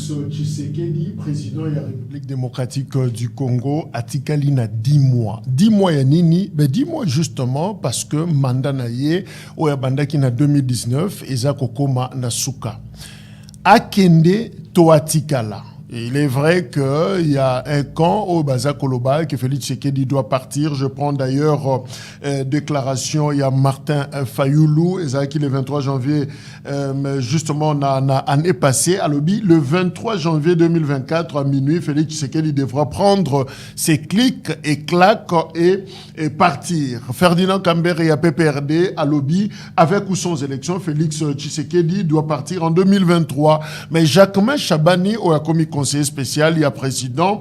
Félix Tshisekedi, président de la République démocratique du Congo, atikali na 10 mois. 10 mois ya nini? 10 mois justement parce que mandat na ye oya bandaki na 2019 eza kokoma na suka. Akende to atikala. Et il est vrai qu'il y a un camp au Baza Koloba que Félix Tshisekedi doit partir. Je prends d'ailleurs déclaration, il y a Martin Fayoulou, qui le 23 janvier, justement, année passée, à l'objet, le 23 janvier 2024, à minuit, Félix Tshisekedi devra prendre ses clics et claques et partir. Ferdinand Kambere et PPRD, à l'objet, avec ou sans élection, Félix Tshisekedi doit partir en 2023. Mais Jacquemin Chabani, au commis conseiller spécial, il y a président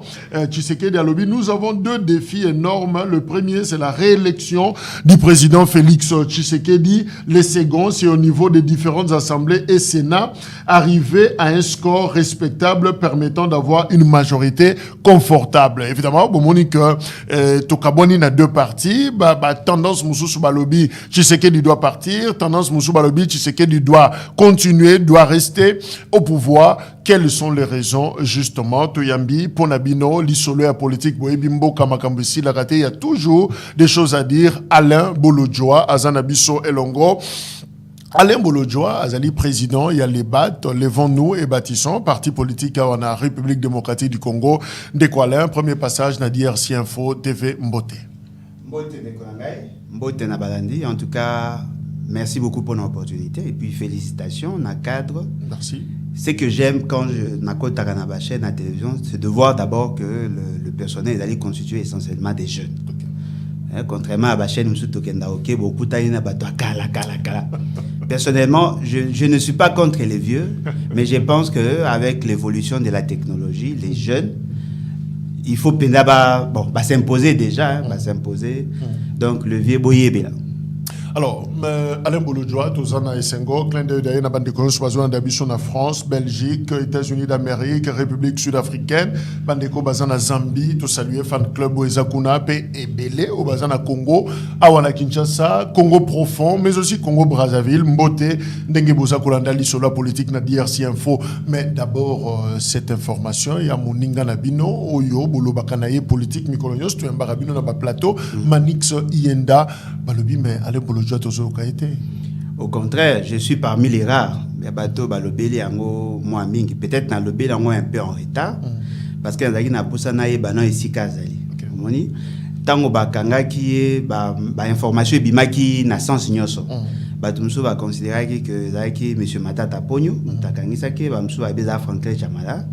Tshisekedi Alobi. Nous avons deux défis énormes. Le premier, c'est la réélection du président Félix Tshisekedi. Le second, c'est au niveau des différentes assemblées et Sénat, arriver à un score respectable permettant d'avoir une majorité confortable. Évidemment, bon, Monique, Tokaboni n'a deux partis. Tendance Moussou Balobi, Tshisekedi doit partir. Tendance Moussou Balobi, Tshisekedi doit continuer, doit rester au pouvoir. Quelles sont les raisons, justement, Toyambi, Ponabino, l'isolo à politique, Boebimbo, Kamakambisi, la raté, il y a toujours des choses à dire. Alain Bolodjoa, Azanabiso Elongo. Alain Bolodjoa, Azali président, il y a les BAT, Levons-nous et Bâtissons, parti politique en la République démocratique du Congo. Décoalin, premier passage, Nadir DRC Info, TV Mbote. Mbote Nekonangai, Mbote Nabalandi, en tout cas, merci beaucoup pour l'opportunité et puis félicitations, na cadre. Merci. Ce que j'aime quand je n'accorde Takanabache chaîne à la télévision, c'est de voir d'abord que le personnel est allé constituer essentiellement des jeunes. Okay. Contrairement à la chaîne où beaucoup personnellement, je ne suis pas contre les vieux, mais je pense qu'avec l'évolution de la technologie, les jeunes, il faut s'imposer déjà, s'imposer. Donc le vieux boyé là. Alors, Alain Bolodjoa, Tozana Essengo, clin d'œil d'ailleurs, na bande de d'ambition en France, Belgique, États-Unis d'Amérique, République sud-africaine, bandeko bazana Zambie, tout saluer fan club Oezakuna, et Belé, au bazana Congo, Awana Kinshasa, Congo profond, mais aussi Congo Brazzaville, Mbote, Ndenge Bozakolanda, l'Isola politique na DRC Info. Mais d'abord, cette information, il y a Moninga Nabino, Oyo, Bolo Bakanaye politique, Mikolonios, tu es un barabino na ba plateau, Manix Ienda, Balobi, mais Alain Bolodjoa. Au contraire, je suis parmi les rares. Peut-être dans le Bélé un peu en retard. Parce que dans la poussa na yeba ici Kazali. Moni tango bakanga qui information bimaki na sens nyoso. Batumso va considérer que zaki monsieur Matata Pogno, takangisa ke ba mso abeza Franklin Chamala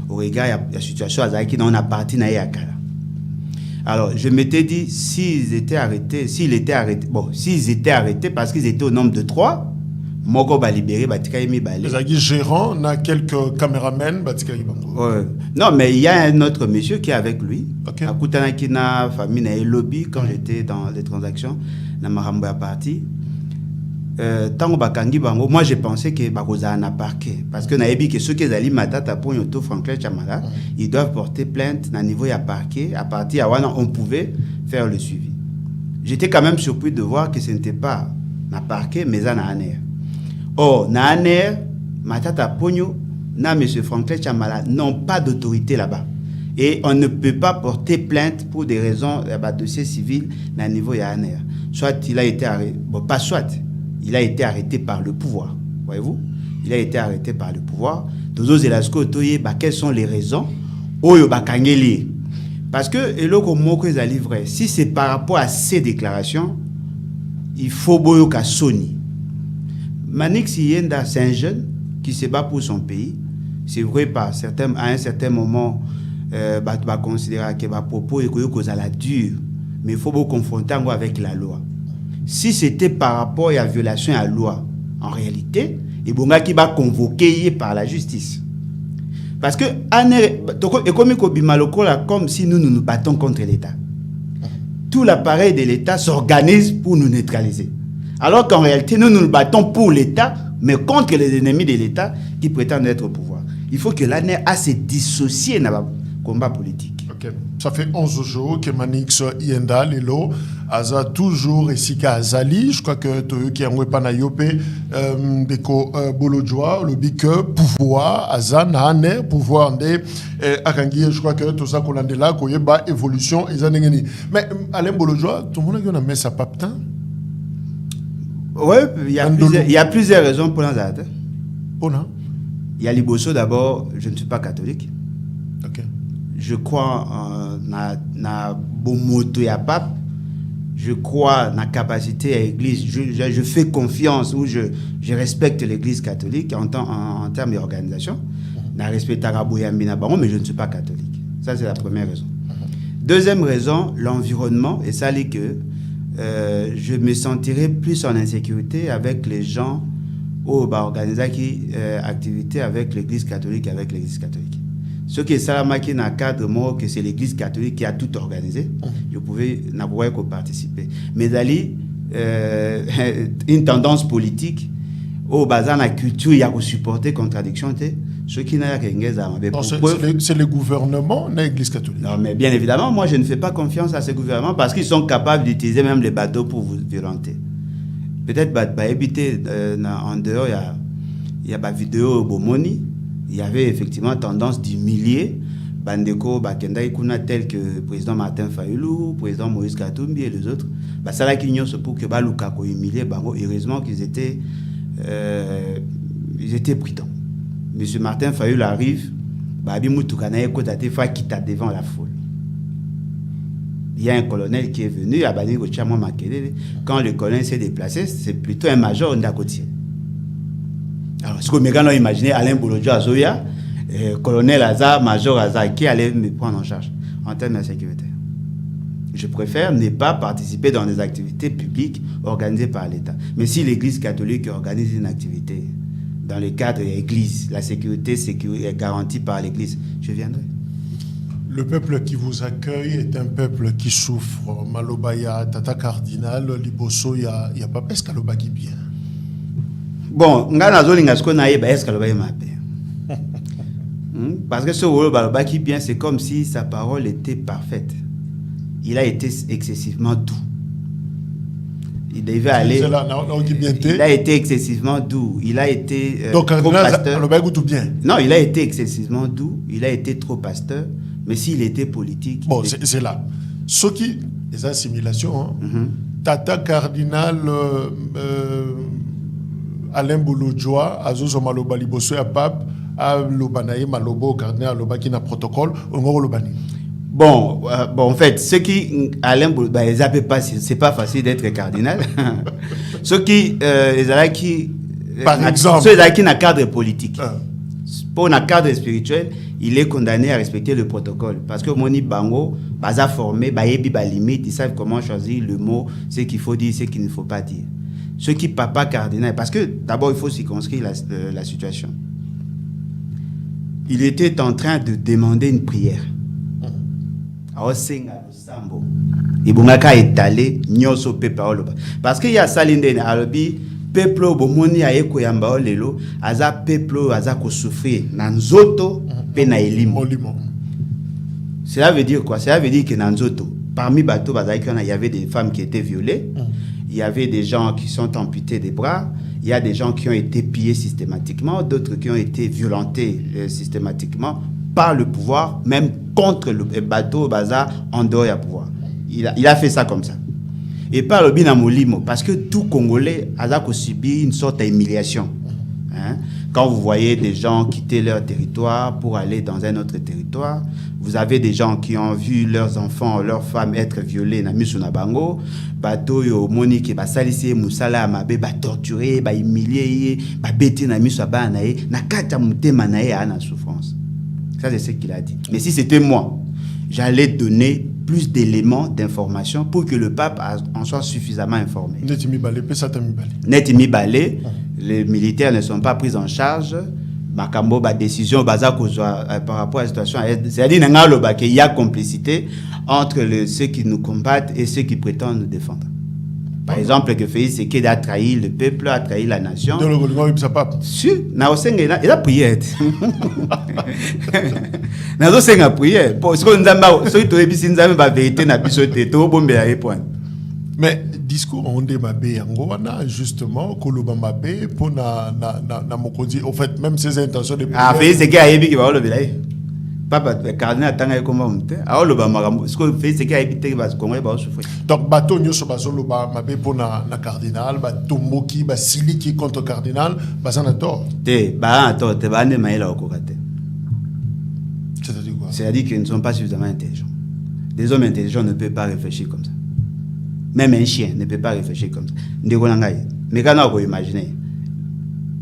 au regard la situation azaki dans na partie na yakala. Alors, je m'étais dit, s'ils étaient arrêtés parce qu'ils étaient au nombre de 3, Moko va libérer, Batikaimi Balé. Les gérants, on a quelques caméramens, Batikaimi Bango. Non, mais il y a un autre monsieur qui est avec lui. Okay. À Koutanakina, famille, na lobby, quand j'étais dans les transactions, na Maramboya parti. Tango bakangi bango, moi j'ai pensé que bakoza na parquet parce que naebi que ceux qui zali matata pour yoto Franklin Chamala, ils doivent porter plainte na niveau ya parquet. À partir de là on pouvait faire le suivi. J'étais quand même surpris de voir que ce n'était pas na parquet mais na aner. Or na aner matata ponyo na monsieur Franklin Chamala n'ont pas d'autorité là-bas et on ne peut pas porter plainte pour des raisons dossier civil na niveau ya aner. Soit il a été arrêté, pas soit il a été arrêté par le pouvoir. Voyez-vous? Il a été arrêté par le pouvoir. Quelles sont les raisons? Parce que, si c'est par rapport à ces déclarations, il faut boyoka Sony. Manix Yenda, c'est un jeune qui se bat pour son pays. C'est vrai, à un certain moment, va considérer que les propos sont la dure, mais il faut vous confronter avec la loi. Si c'était par rapport à la violation à la loi, en réalité, il y a convoqué par la justice. Parce que, comme si nous nous battons contre l'État. Tout l'appareil de l'État s'organise pour nous neutraliser. Alors qu'en réalité, nous nous battons pour l'État, mais contre les ennemis de l'État qui prétendent être au pouvoir. Il faut que l'ANER a se dissocié dans le combat politique. Ok. Ça fait 11 jours que Manix Yenda Lelo a toujours ici qu'à Zali. Je crois que tu as pas na yope deko bolojwa le big pouvoir azana ne pouvoir de akangi. Je crois que tout ça qu'on a de là qu'on y a évolution et zanengeni. Mais Alain Bolojwa, tout le monde a mis sa paptin. Oui, il y a plusieurs raisons pour l'en Bona. Il y a Liboso d'abord, je ne suis pas catholique. Ok. Je crois na bomoto ya pape. Je crois na capacité à l'église. Je fais confiance ou je respecte l'église catholique en termes d'organisation. Na respecte Arabouyambina Baron, mais je ne suis pas catholique. Ça, c'est la première raison. Deuxième raison, l'environnement. Et ça, c'est que je me sentirais plus en insécurité avec les gens ou organiser qui activité avec l'église catholique, Ce qui est ça, qui n'a cadre mot que c'est l'église catholique qui a tout organisé. Je pouvais n'avoir que participer. Mais d'aller une tendance politique au bazar la culture, il y a que supporter contradiction. Ce qui n'a c'est le gouvernement, l'église catholique. Non, mais bien évidemment, moi je ne fais pas confiance à ce gouvernement parce qu'ils sont capables d'utiliser même les bateaux pour vous violenter. Peut-être habiter en dehors, il y a des vidéos Bomoni. Il y avait effectivement tendance d'humilier Bandeko, Bakenda Ikuna, tel que le président Martin Fayulu, le président Moïse Katumbi et les autres. Ça là qu'ils n'ont pour que Baluka humilier. Heureusement qu'ils étaient prudents. Monsieur Martin Fayulu arrive, devant la foule. Il y a un colonel qui est venu à Bani Gochamo Makelele. Quand le colonel s'est déplacé, c'est plutôt un major Ndakotier. Alors, ce que mes gars ont imaginé, Alain Bolojwa Azoya, colonel Azar, major Azar, qui allait me prendre en charge en termes de sécurité. Je préfère ne pas participer dans des activités publiques organisées par l'État. Mais si l'Église catholique organise une activité dans le cadre de l'Église, la sécurité est garantie par l'Église, je viendrai. Le peuple qui vous accueille est un peuple qui souffre. Malobaya, Tata Cardinal, Liboso, il n'y a pas presque Aloba qui bien. Bon, parce que ce Aloba qui bien, c'est comme si sa parole était parfaite. Il a été excessivement doux. Il devait aller. Il a été excessivement doux. Il a été donc, trop pasteur. Bien. Non, il a été excessivement doux. Il a été trop pasteur. Mais s'il était politique... Bon, c'est là. Ce qui... Les assimilations, Tata Cardinal Alain Bolojwa, Azozo Maloba Liboso ya Pape, a Lobanaye Malobo, Cardinal Loba qui n'a protocole, on Lobani. Bon, en fait, ce qui... Alain Bolojwa, c'est pas facile d'être cardinal. Ce qui... Par exemple... Ceux qui n'ont cadre politique. Pour un cadre spirituel, il est condamné à respecter le protocole. Parce que Moni Bango, Baza formé, Bayebi limite, ils savent comment choisir le mot, ce qu'il faut dire, ce qu'il ne faut pas dire. Ce qui papa cardinal, parce que d'abord il faut circonscrire la situation. Il était en train de demander une prière. Parce qu'il y a Salindene Alobi. Peuple bomoni aeko yamba lelo aza peuple aza ko souffrir nanzoto pe na elimo. Cela veut dire quoi? Cela veut dire que nanzoto parmi bateau il y avait des femmes qui étaient violées, il y avait des gens qui sont amputés des bras, il y a des gens qui ont été pillés systématiquement, d'autres qui ont été violentés systématiquement par le pouvoir, même contre le bateau bazar en dehors du pouvoir. Il a fait ça comme ça. Et pas le binamolimo, parce que tout Congolais a subi une sorte d'humiliation. Quand vous voyez des gens quitter leur territoire pour aller dans un autre territoire, vous avez des gens qui ont vu leurs enfants, leurs femmes être violés na misu na bango, bato yo monique ba salisi musala mabe ba torturer, ba humilier, ba bêter na misu ba nae, na kata mutema nae ana souffrance. Ça c'est ce qu'il a dit. Mais si c'était moi, j'allais donner plus d'éléments, d'informations pour que le pape en soit suffisamment informé. Netimi Balé, les militaires ne sont pas pris en charge. Makambo, ba décision par rapport à la situation. C'est-à-dire qu'il y a complicité entre ceux qui nous combattent et ceux qui prétendent nous défendre. Par exemple, que Félix Tshisekedi a trahi le peuple, a trahi la nation. Dans le gouvernement, ça pas. Si, il a prié. Il a prié. Parce que nous avons la vérité, nous avons la mais discours on démabé yangoana justement koloba mabé pour na mokonzi au fait même ses intentions de ah Félix Tshisekedi a yebi ki ba lo bilai papa cardinal tanga ko monte a lo ba makambo ce que Félix Tshisekedi a yebi te ba Congolais ba souffrir donc bato nyoso bazolo ba mabé pour na cardinal ba tomboki ba siliki contre cardinal ba sana tort te ba tort te ba ne maila okokate c'est-à-dire quoi c'est-à-dire qu'ils ne sont pas suffisamment intelligents. Des hommes intelligents ne peuvent pas réfléchir comme ça. Même un chien ne peut pas réfléchir comme ça. Mais quand on imagine,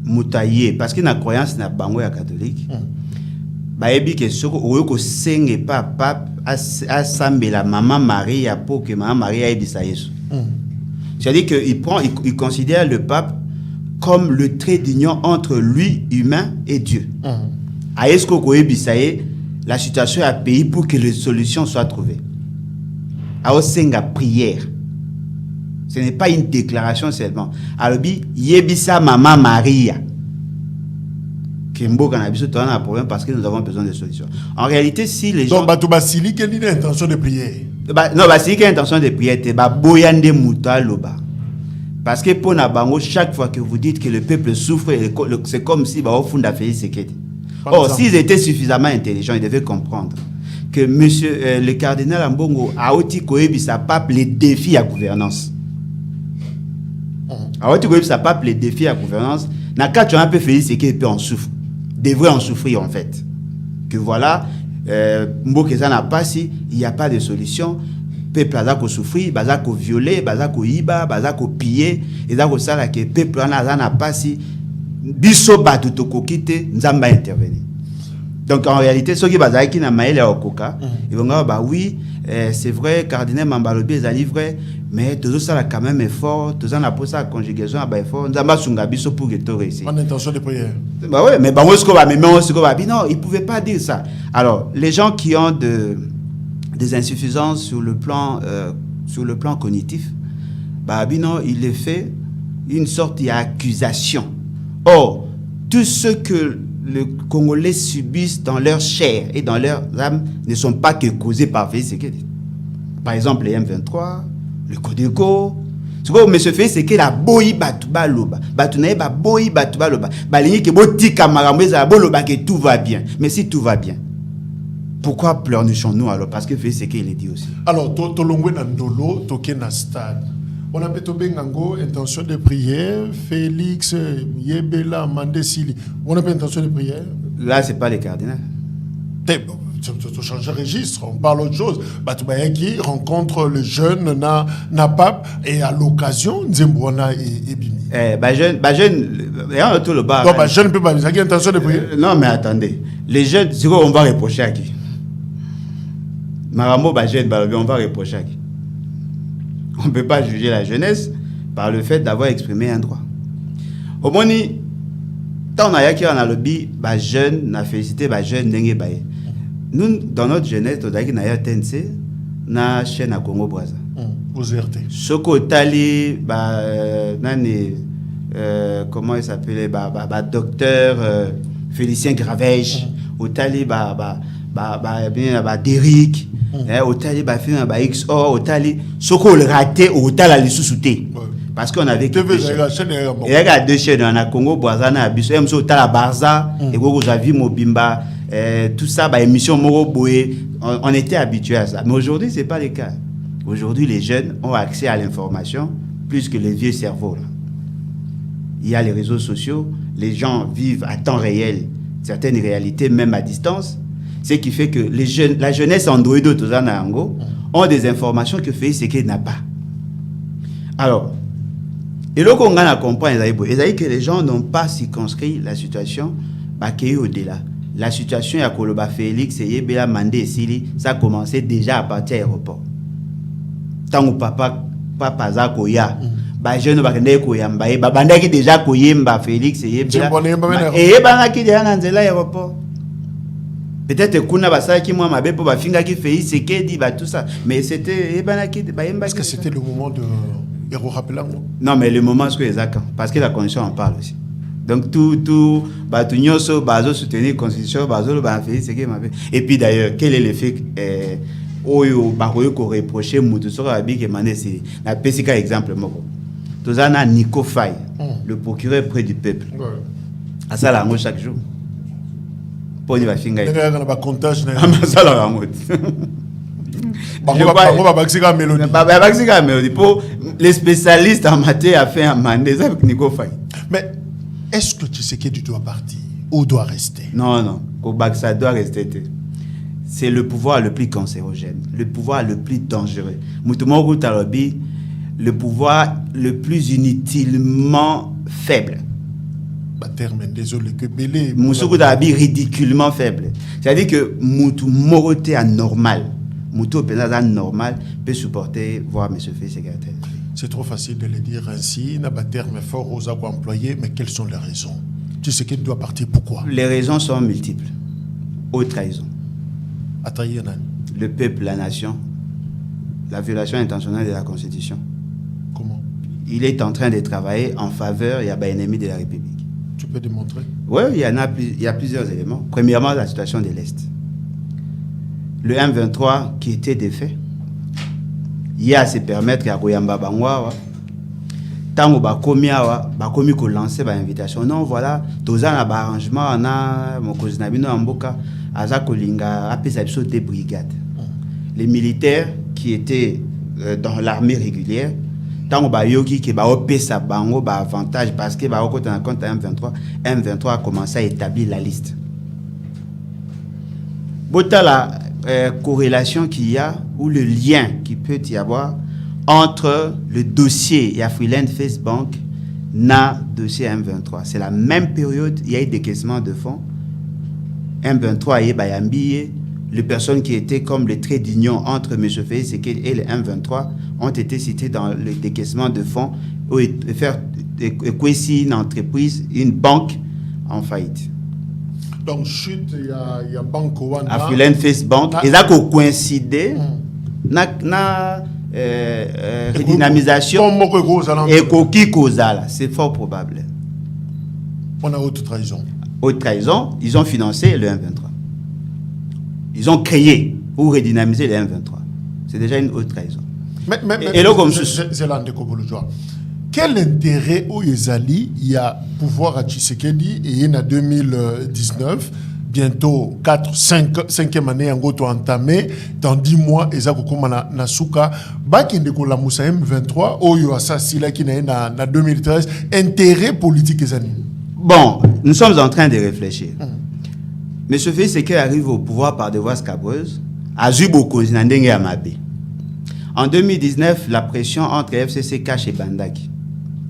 moutaillé, parce que la croyance n'a pas de catholique, baebi que ce que senge pas pape a sambe la maman Marie pour que maman Marie ait dit ça Jésus. C'est-à-dire qu'il considère le pape comme le trait d'union entre lui, humain, et Dieu. A est-ce que la situation a payé pour que les solutions soient trouvées. A osenga prière. Ce n'est pas une déclaration seulement. Alors, yebisa maman Maria. Kimbo cannabis, tu as un problème parce que nous avons besoin de solutions. En réalité, si les gens. Donc, Batubasili, quelle est l'intention de prier? Non, Basili, quelle est l'intention de prier? C'est Boyande Mouta Loba. Parce que pour Nabango, chaque fois que vous dites que le peuple souffre, c'est comme si au fond d'affaires Tshisekedi. Or, s'ils étaient suffisamment intelligents, ils devaient comprendre que monsieur, le cardinal Ambongo a aussi sa pape les défis à gouvernance. Alors, tu vois, ça pape les défis à gouvernance. N'a tu as un peu fait ce qu'il peut en souffrir. Devrait en souffrir, en fait. Que voilà, Mbokezan n'a pas si, il n'y a pas de solution. Peuple a souffrir, a violé, a iba, a pillé, et a ça que peuple n'a pas si, biso batu tokokite, nzamba intervenir. Donc en réalité, ceux qui bazaki na maïle au coca, ils vont dire bah oui, c'est vrai, cardinal Mambalobi est vrai, mais tout ça a quand même effort, tout ça n'a pas sa conjugaison à effort, nzamba sungabiso pour que tu réussisses. En intention de prière. Bah ouais, mais bah moi ce qu'on va non, ils pouvaient pas dire ça. Alors les gens qui ont des insuffisances sur le plan cognitif, bah non, il les fait une sorte d'accusation. Or, tout ce que les Congolais subissent dans leur chair et dans leur âme ne sont pas que causés par Félix Tshisekedi. Par exemple, les M23, le Codeco. Ce que M. Félix Tshisekedi a boyi batuba loba. Batunaye ba boyi batuba loba. Balingi ke boti kamarambe za boloba que tout va bien. Mais si tout va bien, pourquoi pleurnichons-nous alors? Parce que Félix Tshisekedi il dit aussi. Alors, tolongwe na ndolo, toke na stade. On a peut-être intention de prière, Félix, Yebela, Mandesili. On a intention de prière. Là, ce n'est pas les cardinals. Tu changes de registre, on parle autre chose. Batoubayaki rencontre le jeune na pape et à l'occasion, Nzembouana et Bimi. Jeune, tout le bar. Non, jeune peut pas, il a intention de prier. Non, mais attendez. Les jeunes, c'est quoi on va reprocher à qui? Maramo, jeune, on va reprocher à qui? On ne peut pas juger la jeunesse par le fait d'avoir exprimé un droit. Au moins, tant on a lobby, jeune, on a félicité, jeune, nous, dans notre jeunesse, on a TNC, on a chaîne à Congo Brazza. Aux RT. Soko Tali, comment il s'appelait, docteur Félicien Gravège, au Tali, Derrick. Au tali XO au tali soko le raté au tala les sous-soutés parce qu'on avait il y a deux chaînes on a Congo Brazza biso même au tala Barza et go Javi Mobimba tout ça émission Moro Boé on était habitués à ça mais aujourd'hui c'est pas le cas. Aujourd'hui les jeunes ont accès à l'information plus que les vieux cerveaux là. Il y a les réseaux sociaux, les gens vivent à temps réel certaines réalités même à distance. Ce qui fait que la jeunesse Android ont des informations que Félix Tshisekedi n'a pas. Alors, et là qu'on a compris, c'est que les gens n'ont pas circonscrit la situation qui est au-delà. La situation à Koloba Félix et Yebela Mandé Sili, ça a commencé déjà à partir de l'aéroport. Tant que papa Zakoya, jeune bakende koyamba, bandaki déjà koyemba Félix et Yebela. Et Yebela qui déjà dans l'aéroport. Peut-être kuna basa ki moi mabe po ba finga ki Félix Tshisekedi tout ça mais c'était est-ce que c'était le moment Et non, mais le moment, c'est exact. Parce que la Constitution en parle aussi. Donc, tout, soutenir la Constitution, et puis d'ailleurs, quel est l'effet qu'on reproche c'est la PCK exemple. Tout ça, Nico Faye, le procureur près du peuple. À ça, là, chaque jour. Pour y finir. Pour les spécialistes en matière à faire un mandat avec Nico Faye. Mais est-ce que tu sais que tu dois partir ou doit rester? Non, ça doit rester. C'est le pouvoir le plus cancérogène, le pouvoir le plus dangereux. Le pouvoir le plus inutilement faible. Désolé que Belé. Moussoukou Dabi ridiculement faible. C'est-à-dire que Moutou Moroté anormal. Moutou Pénada normal peut supporter voir M. Félix secrétaire. C'est trop facile de le dire ainsi. Il n'a pas de terme fort aux employés, mais quelles sont les raisons? Tu sais qu'il doit partir, pourquoi? Les raisons sont multiples. Haute trahison. À trahir le peuple, la nation, la violation intentionnelle de la Constitution. Comment? Il est en train de travailler en faveur des ennemis de la République. Tu peux démontrer? Oui, il y a plusieurs éléments. Premièrement, la situation de l'Est. Le M23 qui était défait, il y a à se permettre qu'à Goyamba Bangwa, tant que bakomi ko lancer ba invitation. Non, voilà, tous un arrangement, on a mon cousin Nabino Amboka, Aza Kolinga, apesa biso des brigades. Les militaires qui étaient dans l'armée régulière, tant que bayoki qui ba opesa bango ba avantage parce que ba okota na compte M23 a commencé à établir la liste. Bota la corrélation qu'il y a ou le lien qui peut y avoir entre le dossier Yafriland Face Bank na dossier M23. C'est la même période, il y a eu décaissement de fonds. M23 et Bayambi, les personnes qui étaient comme le trait d'union entre M. Félix et le M23 ont été citées dans le décaissement de fonds ou faire une entreprise, une banque en faillite. Donc, chute, il y a Banque Wana. Afriland Face Bank. Et ça coïncide na redynamisation et qui cause c'est fort probable. On a haute trahison. Haute trahison, ils ont financé le M23. Ils ont créé pour redynamiser le M23. C'est déjà une haute trahison. Et là, comme c'est l'un de Kobolojoa. Quel intérêt au Yezali il y a pouvoir à Tshisekedi et en 2019, bientôt 5e année en goto entamé, dans 10 mois, Ezako Komana Nasuka, Bakende Kola Moussa M23, Oyo Asasila qui n'a na 2013, intérêt politique Ezali. Bon, nous sommes en train de réfléchir. Monsieur Félix Sekedi arrive au pouvoir par des voies scabreuses, à Zubo Zinandenge Amabe. En 2019, la pression entre FCCK et Bandaki.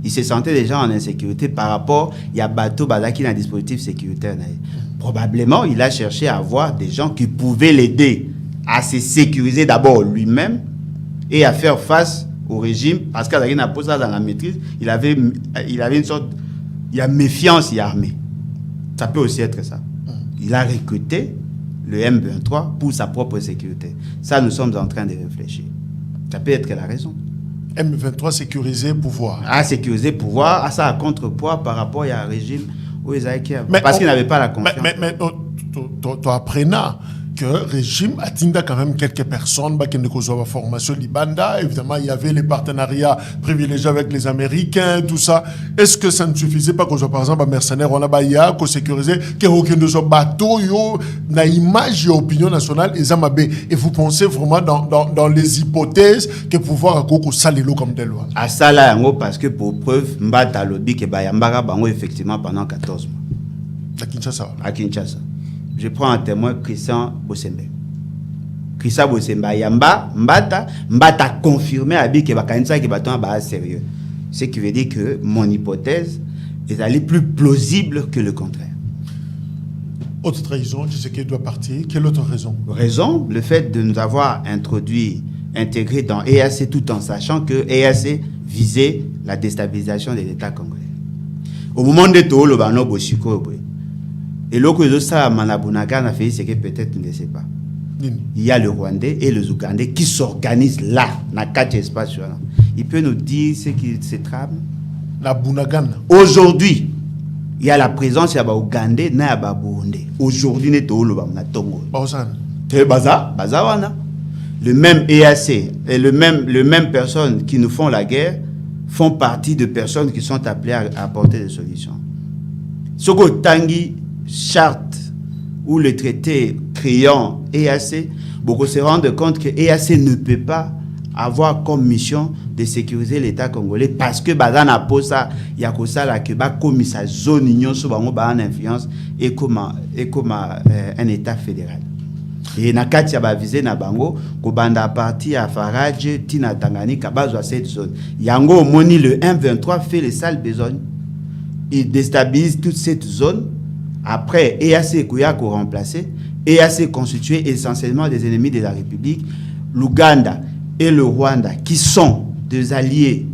Il se sentait déjà en insécurité par rapport à Bato Badaki dans un dispositif sécuritaire. Probablement, il a cherché à avoir des gens qui pouvaient l'aider à se sécuriser d'abord lui-même et à faire face au régime. Parce qu'il n'a pas ça dans la maîtrise. Il avait une sorte... Il y a méfiance, il y a armée. Ça peut aussi être ça. Il a recruté le M23 pour sa propre sécurité. Ça, nous sommes en train de réfléchir. Ça peut être la raison. M23 sécuriser pouvoir. À sécuriser pouvoir, à ça à contrepoids par rapport à un régime où ils avaient parce qu'ils n'avaient pas la confiance. Mais tu apprenais que le régime atteindait quand même quelques personnes qui ne causaient pas formation Libanda. Évidemment, il y avait les partenariats privilégiés avec les Américains, tout ça. Est-ce que ça ne suffisait pas qu'on soit par exemple un mercenaire, on a baïa, qu'on sécurisait, qu'aucun de nos bateaux, na image et opinion nationale, et vous pensez vraiment dans les hypothèses que pouvoir à Koko salelo comme des lois? À ça là, parce que pour preuve, Mbata lobby que Bayambara bango effectivement pendant 14 mois. À Kinshasa. À Kinshasa. Je prends un témoin Christian Bosembe. Christian Bosembe Yamba, Mbata confirmé à Bi que Bakanisa qui bâton ba sérieux. Ce qui veut dire que mon hypothèse est allée plus plausible que le contraire. Autre trahison, tu sais qu'il doit partir. Quelle autre raison? Raison, le fait de nous avoir intégré dans EAC tout en sachant que EAC visait la déstabilisation de l'État congolais. Au moment de tout le bano Boshiko, et l'autre chose, ça, Manabunaga a fait, c'est que peut-être tu ne sais pas. Il y a le Rwandais et le Ougandais qui s'organisent là, dans 4 espaces. Il peut nous dire ce qu'il se trame. La Bunagana. Aujourd'hui, il y a la présence de Ougandais na Burundi. Aujourd'hui, nous sommes à Tongo. Le même EAC et le même personnes qui nous font la guerre font partie de personnes qui sont appelées à apporter des solutions. Ce que Tanguy charte ou le traité créant EAC, beaucoup se rendent compte que EAC ne peut pas avoir comme mission de sécuriser l'État congolais parce que bazana posa ya kosala que ba comme sa zone union so bango ba en influence et comme un État fédéral. Et na kati ya ba viser na bango ko banda parti à Farage tina Tanganyika bazwa cette zone. Yango moni le M23 fait les sales besognes. Il déstabilise toute cette zone. Après EAC Kouya ko remplacer, EAC constitué essentiellement des ennemis de la République, l'Ouganda et le Rwanda, qui sont deux alliés,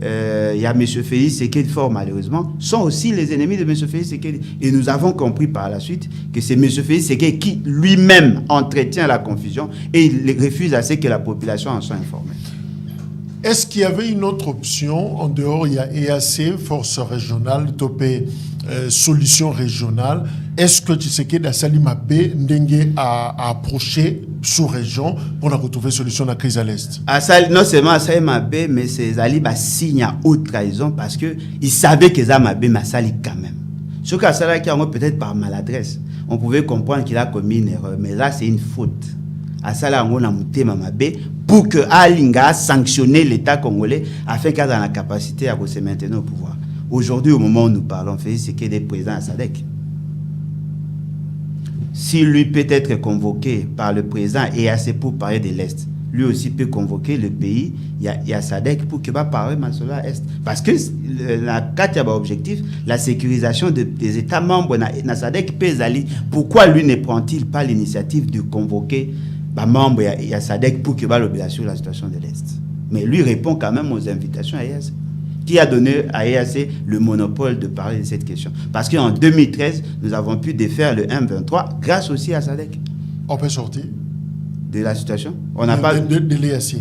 il y a M. Félix Tshisekedi fort malheureusement, sont aussi les ennemis de M. Félix Tshisekedi. Et nous avons compris par la suite que c'est M. Félix Tshisekedi qui lui-même entretient la confusion et il refuse à ce que la population en soit informée. Est-ce qu'il y avait une autre option en dehors? Il y a EAC, force régionale, topé solution régionale. Est-ce que Tshisekedi a sali mabé Ndenge a approché sous-région pour retrouver solution à la crise à l'Est? Non seulement à sali mabé, mais c'est Zali ba signe à haute trahison parce que il savait que ça mabé ma sali quand même. Ce qu'a sali qui peut-être par maladresse, on pouvait comprendre qu'il a commis une erreur, mais là c'est une faute. À sali on a monté mabé pour que Alinga sanctionner l'État congolais afin qu'il ait la capacité à se maintenir au pouvoir. Aujourd'hui, au moment où nous parlons, c'est qu'il est président à SADC. Si lui peut être convoqué par le président EAC pour parler de l'Est, lui aussi peut convoquer le pays, il y a SADC pour qu'il va parler de l'Est. Parce que la quatrième objectif, la sécurisation des États membres dans SADC peut aller. Pourquoi lui ne prend-il pas l'initiative de convoquer les membres de SADC pour qu'il va l'obéir sur la situation de l'Est? Mais lui répond quand même aux invitations à EAC. Qui a donné à EAC le monopole de parler de cette question. Parce qu'en 2013, nous avons pu défaire le M23 grâce aussi à SADC. On peut sortir de la situation. On n'a pas de l'EAC.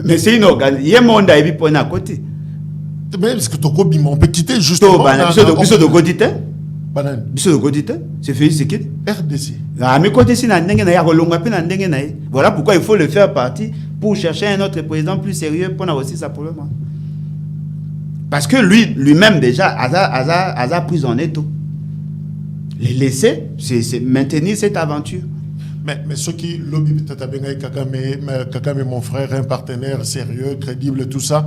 Mais c'est une organisation. Il y a un monde à y à côté. Mais est-ce que on peut quitter justement c'est fait ce qu'il RDC. Voilà pourquoi il faut le faire partie pour chercher un autre président plus sérieux pour aussi ça pour le moment. Parce que lui-même déjà a pris en étau. Les laisser, c'est maintenir cette aventure. Mais ceux qui lobby peut-être Kagame, mon frère, un partenaire sérieux, crédible, tout ça,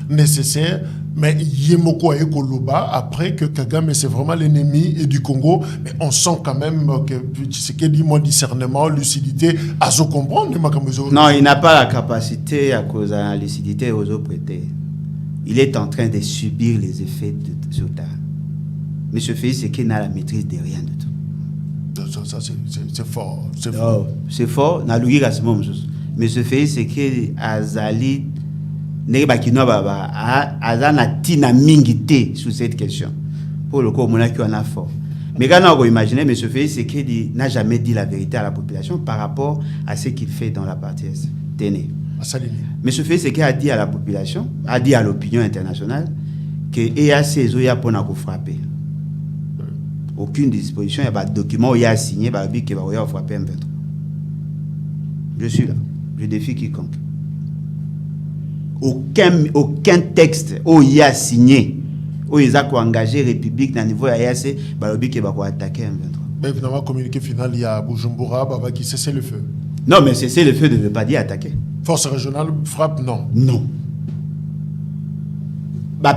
nécessaire. Mais Yemoko et Koloba, après que Kagame c'est vraiment l'ennemi du Congo, mais on sent quand même que c'est qu'il dit mon discernement, lucidité, à se comprendre. Non, il n'a pas la capacité à cause de la lucidité aux autres prêtés. Il est en train de subir les effets de ce temps. M. Félix, c'est qu'il n'a la maîtrise de rien du tout. Ça c'est fort. C'est fort. C'est fort. M. Félix, c'est qu'il a zali azana tina mingité sur cette question. Pour le coup, on a fort. Mais quand on imagine, M. Félix, c'est qu'il n'a jamais dit la vérité à la population par rapport à ce qu'il fait dans la partie est. Téné. M. Félix, c'est qu'il a dit à la population, a dit à l'opinion internationale que EAC Zoya pour nous frapper. Aucune disposition, il y a pas de document où il y a signé, qu'il va frapper M23. Je suis là. Je défie quiconque. Aucun texte où il y a signé, où il a engagé République dans le niveau de l'EAC, qu'il va attaquer M23. Mais finalement, communiqué final, il y a Bujumbura qui cesse le feu. Non, mais cesser le feu ne veut pas dire attaquer. Force régionale frappe, non. Non.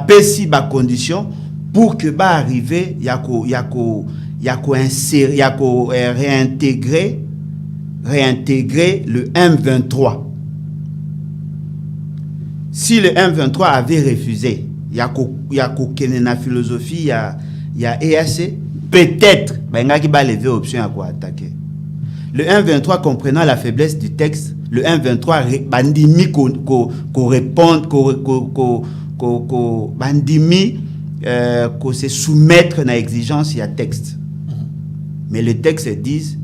Pessi condition pour que arriver, il y a réintégrer le M23. Si le M23 avait refusé, il y a la philosophie, il y a EAC, peut-être, il va lever option à quoi attaquer. Le 1.23 comprenant la faiblesse du texte, le 1.23 bandimi qu'on réponde, bandimi qu'on se soumettre à l'exigence, il y a texte. Mais les textes disent,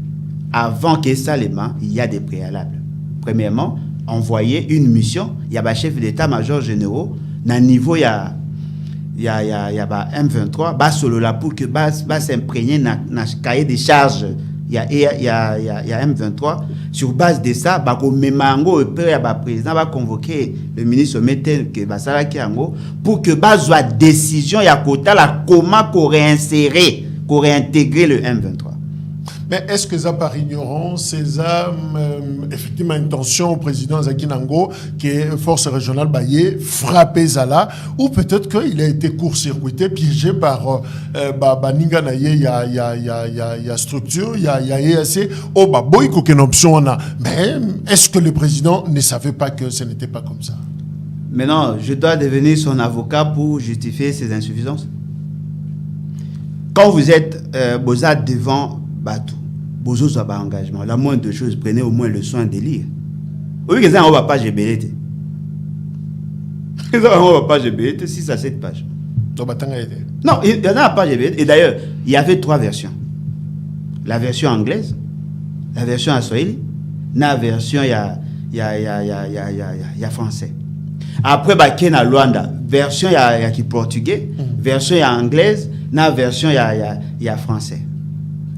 avant que ça les mains, il y a des préalables. Premièrement, envoyé une mission, il y a des chefs d'état-major généraux, dans niveau il y a M23, bas solo là pour que bas s'imprégner dans cahier des charges. Il y a M23. Sur base de ça, le président va convoquer le ministre Metel pour que bas soit décision, il y a comment qu'on réinsérer, qu'on réintégrer le M23. Mais est-ce que ça par ignorance, c'est effectivement intention au président Zakinango qui est force régionale Baye frappé Zala, ou peut-être qu'il a été court-circuité, piégé par Baninga Naye, il y a structure, il y a EAC, oh bah boy qu'aucune option on a. Mais est-ce que le président ne savait pas que ce n'était pas comme ça? Maintenant, je dois devenir son avocat pour justifier ses insuffisances. Quand vous êtes Boza devant Batou, Bozo soit pas engagement. La moindre de choses, prenez au moins le soin de lire. Oui, que ça, on va pas GBLT. On va pas GBLT, 6 à 7 pages. Non, il y en a pas GBLT. Et d'ailleurs, il y avait 3 versions. La version anglaise, la version en swahili, la version il y a français. Après, il y a Luanda, version il y a portugais, version il y a anglaise, la version il y a français.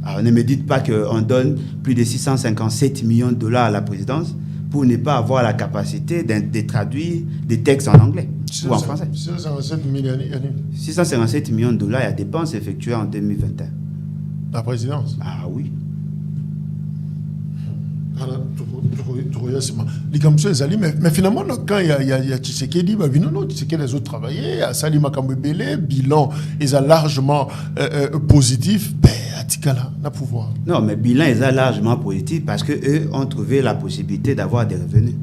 Alors, ne me dites pas qu'on donne plus de 657 millions de dollars à la présidence pour ne pas avoir la capacité de traduire des textes en anglais ou en français. 657 millions de dollars, il y a dépenses effectuées en 2021. La présidence? Ah oui. Mais finalement, quand il y a Tshisekedi, non, Tshisekedi les autres travaillé, Salima Kambebele, bilan est largement positif, Atikala n'a pouvoir. Non, mais bilan est largement positif parce qu'eux ont trouvé la possibilité d'avoir des revenus.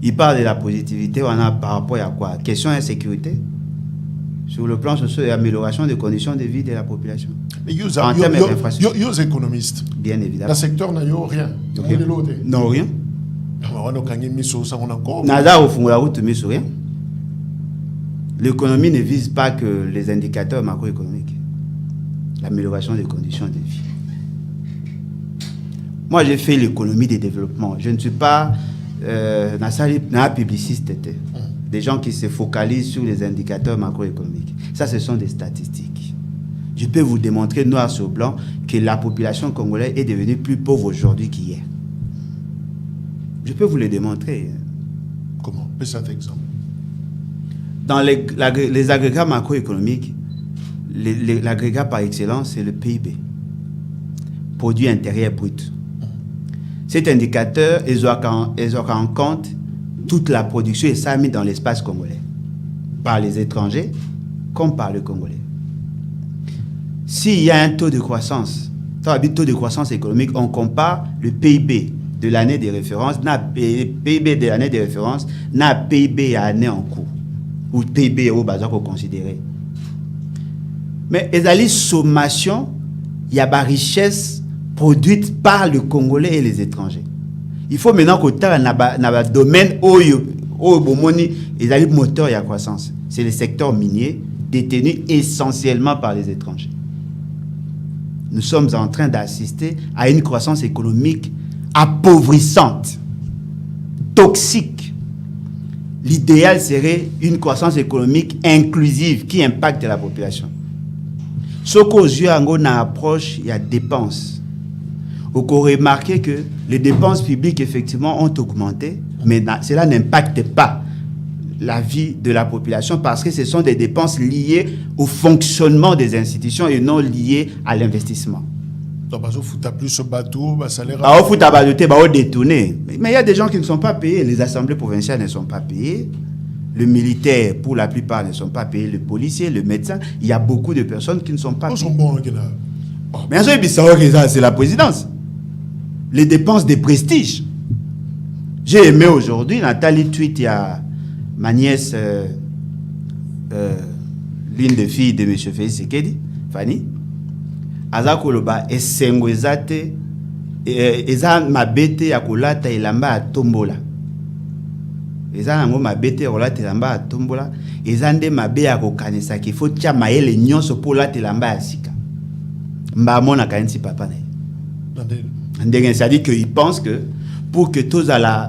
Ils parlent de la positivité, on a par rapport à quoi? Question d'insécurité sur le plan social et amélioration des conditions de vie de la population. Mais en termes d'infrastructure. Vous êtes économiste. Bien évidemment. Dans le secteur, n'a rien. Non, rien. L'économie ne vise pas que les indicateurs macroéconomiques. L'amélioration des conditions de vie. Moi, j'ai fait l'économie des développements. Je ne suis pas un publiciste. Des gens qui se focalisent sur les indicateurs macroéconomiques. Ça, ce sont des statistiques. Je peux vous démontrer noir sur blanc que la population congolaise est devenue plus pauvre aujourd'hui qu'hier. Je peux vous le démontrer. Comment? Fais cet exemple. Dans les agrégats macroéconomiques, l'agrégat par excellence, c'est le PIB, produit intérieur brut. Cet indicateur, ils ont en compte toute la production et ça mis dans l'espace congolais, par les étrangers comme par le Congolais. S'il y a un taux de croissance, taux de croissance économique, on compare le PIB de l'année de référence, PIB de l'année de référence, n'a PIB à année en cours, ou PIB au bazar qu'on considère. Mais il y a une sommation, il y a une richesse produite par le Congolais et les étrangers. Il faut maintenant que dans le domaine où il y a un moteur de la croissance. C'est le secteur minier détenu essentiellement par les étrangers. Nous sommes en train d'assister à une croissance économique appauvrissante, toxique. L'idéal serait une croissance économique inclusive qui impacte la population. Ce qu'aux yeux en approche, il y a dépenses. Vous aurez remarqué que les dépenses publiques, effectivement, ont augmenté, mais cela n'impacte pas la vie de la population parce que ce sont des dépenses liées au fonctionnement des institutions et non liées à l'investissement. Donc, il faut plus ce bateau, salaire. Il faut détourner. Mais il y a des gens qui ne sont pas payés. Les assemblées provinciales ne sont pas payées. Le militaire, pour la plupart, ne sont pas payés. Le policier, le médecin, il y a beaucoup de personnes qui ne sont pas payées. Mais c'est la présidence. Les dépenses de prestige. J'ai aimé aujourd'hui, Nathalie tweet, il y a ma nièce, l'une des filles de M. Félix Sekedi, Fanny, Azakoloba, esengo ezate, eza mabete ya kolata elamba ya tombola. Eza nango mabete ya kolata elamba ya tombola, eza nde mabe ya kokanisa ki faut tia mayele nyonso po lata elamba ya sika. Mba mona kanisi papa na ye. C'est-à-dire qu'il pense que pour que tous à la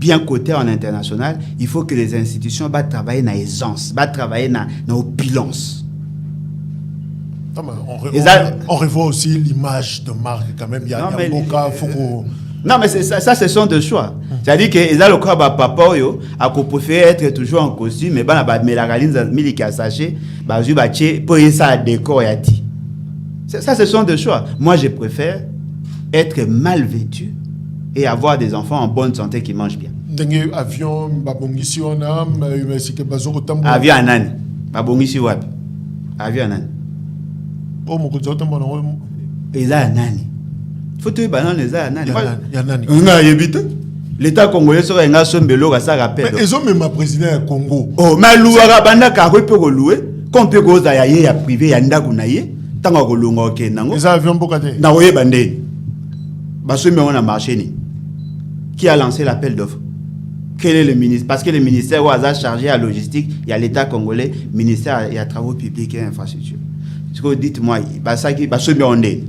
bien coté en international, il faut que les institutions travaillent dans l'aisance, travailler dans l'opulence. On revoit aussi l'image de marque quand même. Il y a beaucoup de non, mais ça, ce sont des choix. C'est-à-dire que les gens papa préfèrent être toujours en costume, mais la galine qui a saché, pour ça décor yati. Ça, ce sont des choix. Moi, je préfère être mal vêtu et avoir des enfants en bonne santé qui mangent bien. Avion, avion anani, babongisi wapi? Avion anani. Oh mon Dieu, Eza anani. Faut te banan eza anani. Yanani. Nga yebite. L'État congolais sera un sombelo ça rappelle. Mais ils ont même un président du Congo. Oh, mais louara banda ka peut louer. Quand peut goza ya privé ya ndaku na ye, tanga ko lunga ok nango. Les avions bokate. Na oye bande. Baso me on a marché ni. Qui a lancé l'appel d'offres? Quel est le ministre? Parce que le ministère a chargé à logistique, il y a l'État congolais, ministère il y a travaux publics et infrastructures. Dites-moi, ça qui baso me on est.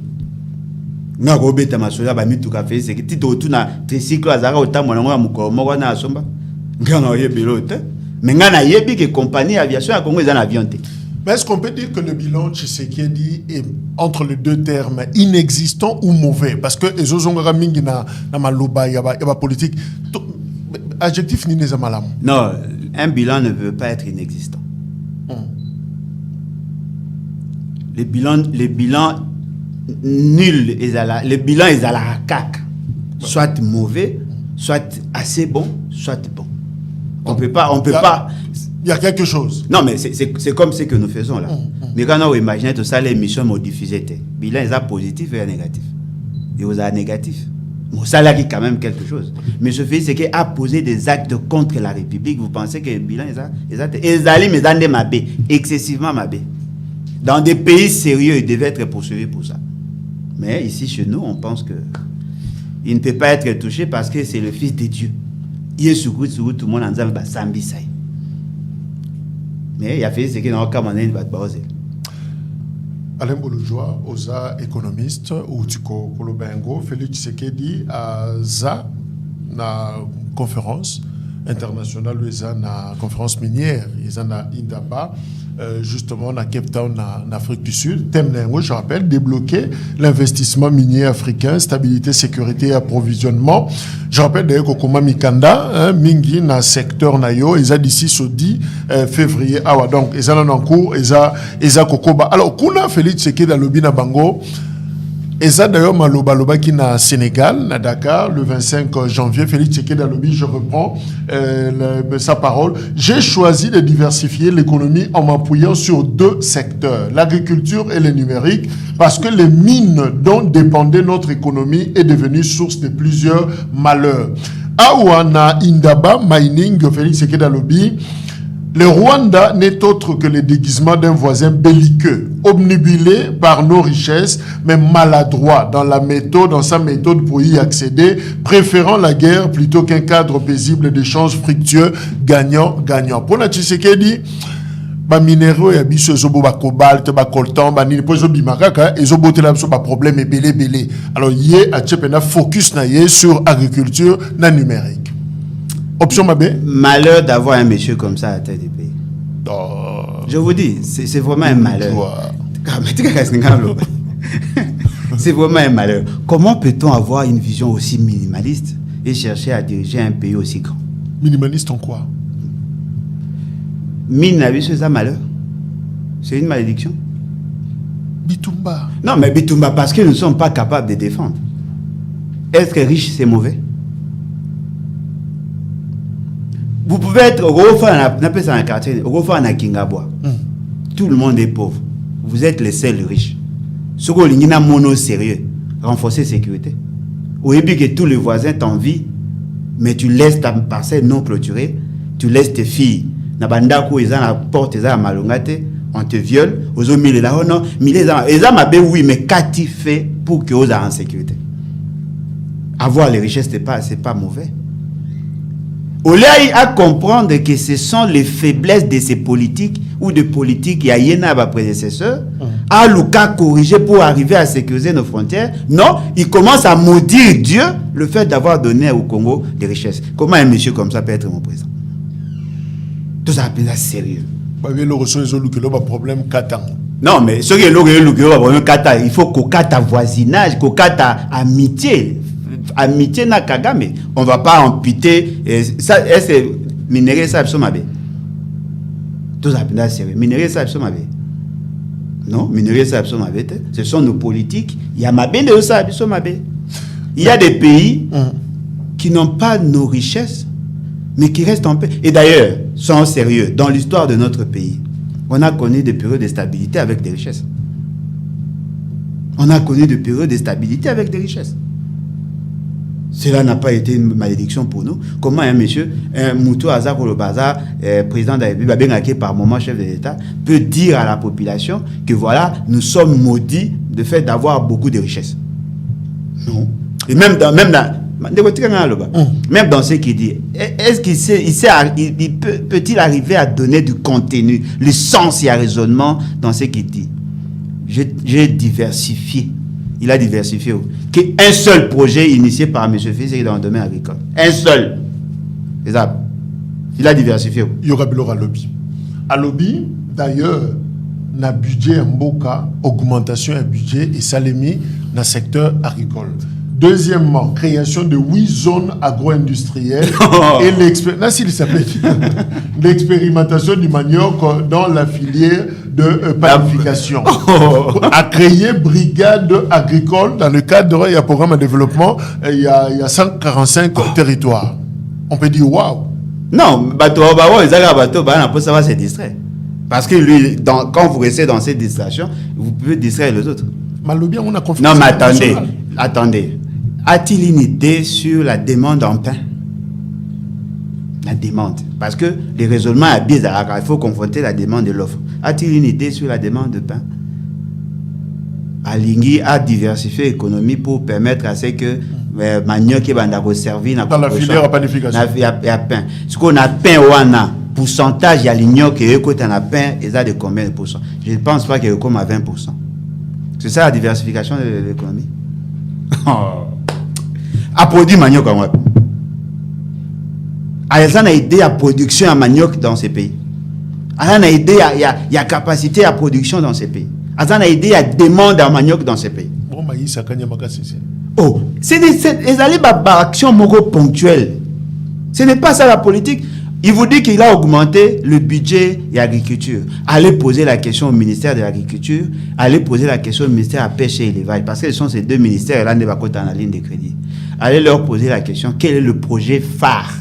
Nga ko beta masola ba mituka fe c'est que tito tuna tricycle azara otambo na mukoro moko na asomba nga na yebelo te mais nga na yebi que compagnie aviation à Congo ils en avion te. Mais est-ce qu'on peut dire que le bilan Tshisekedi est entre les deux termes inexistant ou mauvais parce que ezozonga mingi na maloba ya ba politique adjectif ni neza malamu. Non, un bilan ne veut pas être inexistant. Les bilans nul, le bilan est à la cac. Soit mauvais, soit assez bon, soit bon. On peut pas. Il y a quelque chose. Non, mais c'est comme ce que nous faisons là. Mais quand on imagine tout ça, l'émission m'a diffusé. Bilan est positif et négatif. Et vous avez négatif. Bon, ça là qui quand même quelque chose. Mais ce fait, c'est qu'il a posé des actes contre la République. Vous pensez que le bilan est excessivement mabé. Dans des pays sérieux, il devait être poursuivi pour ça. Mais ici, chez nous, on pense qu'il ne peut pas être touché parce que c'est le Fils de Dieu. Il est sur tout le monde en disant Sambisaï. Mais il a fait ce qu'il n'a aucun moment de battre. Alain Bouloujoua, Oza économiste, ou Tiko Kolobengo, Félix Tshisekedi, Za, na conférence internationale, na conférence minière, na Indaba. Justement dans Cape Town en Afrique du Sud. Thème je rappelle, débloquer l'investissement minier africain, stabilité, sécurité et approvisionnement. Je rappelle d'ailleurs que Koma Mikanda, Mingi, dans le secteur Nayo, ils ont d'ici au 10 février. Ah ouais, donc, ils ont en cours, ils ont Kokoba. Alors, Kuna Félix Tshisekedi dans le Bina Bango, et ça d'ailleurs, Maloba qui na Sénégal, na Dakar, le 25 janvier, Félix Tshisekedi dans le Bina, je reprends sa parole. J'ai choisi de diversifier l'économie en m'appuyant sur deux secteurs, l'agriculture et le numérique, parce que les mines dont dépendait notre économie est devenue source de plusieurs malheurs. Aouana Indaba Mining, Félix Tshisekedi dans le Bina, le Rwanda n'est autre que le déguisement d'un voisin belliqueux, obnubilé par nos richesses, mais maladroit dans sa méthode pour y accéder, préférant la guerre plutôt qu'un cadre paisible d'échanges fructueux, gagnant-gagnant. Pour la Tshisekedi, ba minéraux ya biso ezobo ba cobalt ba coltan ba nini po ezo bimakaka ezobotela biso ba problème ebele. Alors yé a tchepena focus na yé sur agriculture na numérique. Option Mabé. Malheur d'avoir un monsieur comme ça à la tête du pays. Oh. Je vous dis, c'est vraiment un malheur. C'est vraiment un malheur. Comment peut-on avoir une vision aussi minimaliste et chercher à diriger un pays aussi grand? Minimaliste en quoi? C'est un malheur. C'est une malédiction. Bitumba. Non, mais Bitumba, parce que nous ne sommes pas capables de défendre. Est-ce que riche, c'est mauvais? Vous pouvez être au quartier, au Kingabwa. Tout le monde est pauvre. Vous êtes les seuls riches. Ce qu'on a mono sérieux, renforcer la sécurité. Au début que tous les voisins t'envient, mais tu laisses ta parcelle non clôturée, tu laisses tes filles. Na bandako ils ont la porte ils ont malongate, on te viole, aux autres mille là, oh non, mille ils ont mabé oui, mais qu'as-tu fait pour que vous soyez en sécurité? Avoir les richesses c'est pas mauvais. Au lieu à comprendre que ce sont les faiblesses de ces politiques ou de politiques, il y a un prédécesseur, à Luka corriger pour arriver à sécuriser nos frontières. Non, il commence à maudire Dieu le fait d'avoir donné au Congo des richesses. Comment un monsieur comme ça peut être mon président? Tout ça c'est sérieux. Problème non, mais ce qui est le il faut qu'au kata voisinage, qu'au kata amitié. Amitié na Kagame. On ne va pas amputer. Ça, c'est minerai ça, tout ça c'est sérieux. Minerai ça, non, minerai ça, ce sont nos politiques. Il y a de ça, il y a des pays qui n'ont pas nos richesses, mais qui restent en paix. Et d'ailleurs, sont sérieux. Dans l'histoire de notre pays, on a connu des périodes de stabilité avec des richesses. On a connu des périodes de stabilité avec des richesses. Cela n'a pas été une malédiction pour nous. Comment un monsieur, un Moutou Azar ou le Bazar, président de la République, par moment chef de l'État, peut dire à la population que voilà, nous sommes maudits de fait d'avoir beaucoup de richesses. Non. Et même dans ce qu'il dit, est-ce qu'il peut-il arriver à donner du contenu, le sens et un raisonnement dans ce qu'il dit? J'ai diversifié. Il a diversifié. Qu'un seul projet initié par M. Fils dans le domaine agricole. Un seul. C'est ça. Il a diversifié. Il y aura un lobby. À lobby, d'ailleurs, na budget en Mboka, augmentation du budget et ça l'est mis dans le secteur agricole. Deuxièmement, création de 8 zones agro-industrielles et l'expérimentation du manioc dans la filière de panification. À créer brigade agricole dans le cadre du programme de développement, il y a 145 territoires. On peut dire waouh. Non, ça va se distraire. Parce que lui, quand vous restez dans cette distraction, vous pouvez distraire les autres. On a confiance. Non, mais attendez. A-t-il une idée sur la demande en pain? La demande. Parce que les raisonnements à biais, il faut confronter la demande et l'offre. A-t-il une idée sur la demande de pain? Alingui a diversifié l'économie pour permettre à ce que manioc qui va servir dans la filière à panification. Il y a pain. Ce qu'on a pain ou on a pourcentage, il y a l'ignoc et quand on a pain, ils ont de combien de pourcents? Je ne pense pas qu'il y ait comme à 20%. C'est ça la diversification de l'économie. À produire manioc en web. Ils ont aidé à production à manioc dans ces pays. Ils ont aidé à capacité à production dans ces pays. Ils ont aidé à demande à manioc dans ces pays. Oh, c'est des actions ponctuelles. Ce n'est pas ça la politique. Il vous dit qu'il a augmenté le budget de l'agriculture. Allez poser la question au ministère de l'Agriculture, allez poser la question au ministère de la Pêche et l'Élevage, parce que ce sont ces deux ministères là qui sont dans la ligne de crédit. Allez leur poser la question, quel est le projet phare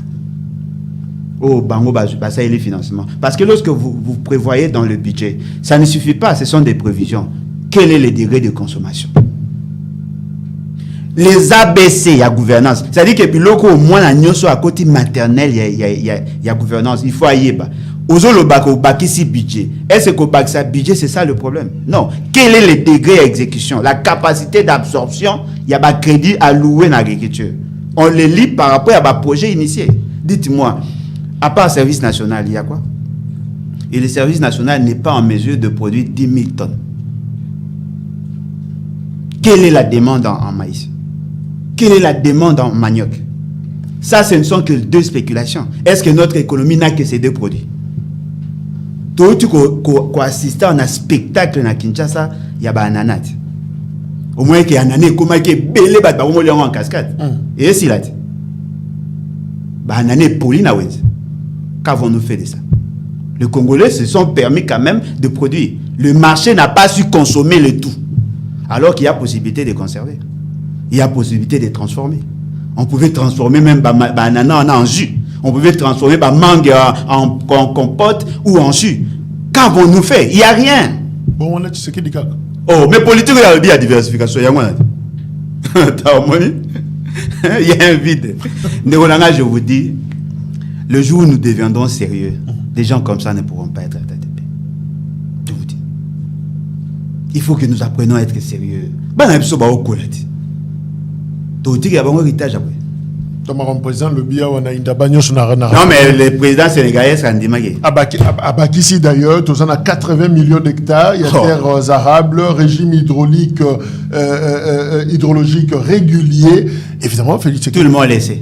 au Bango Bassa et les financements? Parce que lorsque vous prévoyez dans le budget, ça ne suffit pas, ce sont des prévisions. Quel est le degré de consommation? Les ABC, il y a gouvernance. C'est-à-dire que biloko au moins à côté maternel, il y a gouvernance. Il faut aller bas. Ozolo bako baki si budget. Est-ce que baki sa budget, c'est ça le problème? Non. Quel est le degré d'exécution, la capacité d'absorption? Il y a un crédit alloué dans l'agriculture. On les lit par rapport à un projet initié. Dites-moi, à part le service national, il y a quoi? Et le service national n'est pas en mesure de produire 10 000 tonnes. Quelle est la demande en maïs? Quelle est la demande en manioc? Ça, ce ne sont que deux spéculations. Est-ce que notre économie n'a que ces deux produits? Tout tu assisté à un spectacle à Kinshasa, il y a un anat. Au moins qu'il y a un année, comment il y a belé en cascade. Et si là, un année poli na wens. Qu'avons-nous fait de ça? Les Congolais se sont permis quand même de produire. Le marché n'a pas su consommer le tout. Alors qu'il y a possibilité de conserver. Il y a possibilité de transformer. On pouvait transformer même banana en jus. On pouvait transformer mangue en compote ou en jus. Qu'avons-nous fait? Il n'y a rien. Bon, on a ce qui dit. Oh, mais politique, il y a bien la diversification. Il y a un vide. Je vous dis, le jour où nous deviendrons sérieux, des gens comme ça ne pourront pas être à tête de paix. Je vous dis. Il faut que nous apprenions à être sérieux. Justement, le président le Bia on a non mais le président sénégalais c'est Andimagé. Ici d'ailleurs, tu as 80 millions d'hectares, il y a terres arables, régime hydraulique, hydrologique régulier. Évidemment, Félix Tshisekedi. Tout le monde le sait.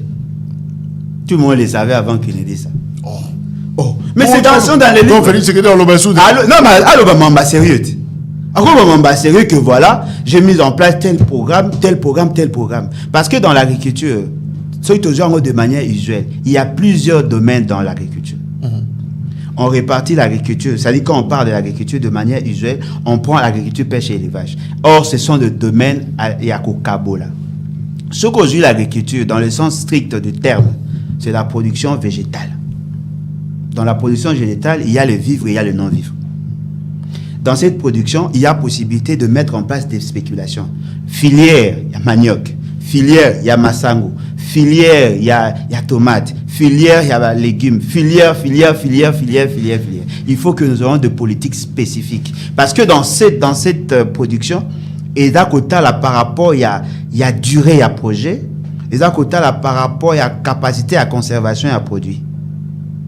Tout le monde le savait avant qu'il ne dise ça. Oh. Mais c'est dans les livres. Non, Félix Tshisekedi on l'a sous. Non, mais alors bah sérieux. Alors bah sérieux que voilà, j'ai mis en place tel programme. Parce que dans l'agriculture, de manière usuelle, il y a plusieurs domaines dans l'agriculture. On répartit l'agriculture, c'est-à-dire quand on parle de l'agriculture de manière usuelle, on prend l'agriculture, pêche et élevage. Or, ce sont des domaines il y a qu'au cabot là. Ce qu'aujourd'hui l'agriculture, dans le sens strict du terme, c'est la production végétale. Dans la production végétale, il y a le vivre et il y a le non-vivre. Dans cette production, il y a possibilité de mettre en place des spéculations. Filière, il y a manioc. Filière, il y a massango. Filière, il y a tomate. Filière, il y a légumes. Filière. Il faut que nous ayons des politiques spécifiques. Parce que dans cette production, et d'un côté, là, par rapport, il y a durée à projet. Et d'un côté, là, par rapport, il y a capacité à conservation et à produit.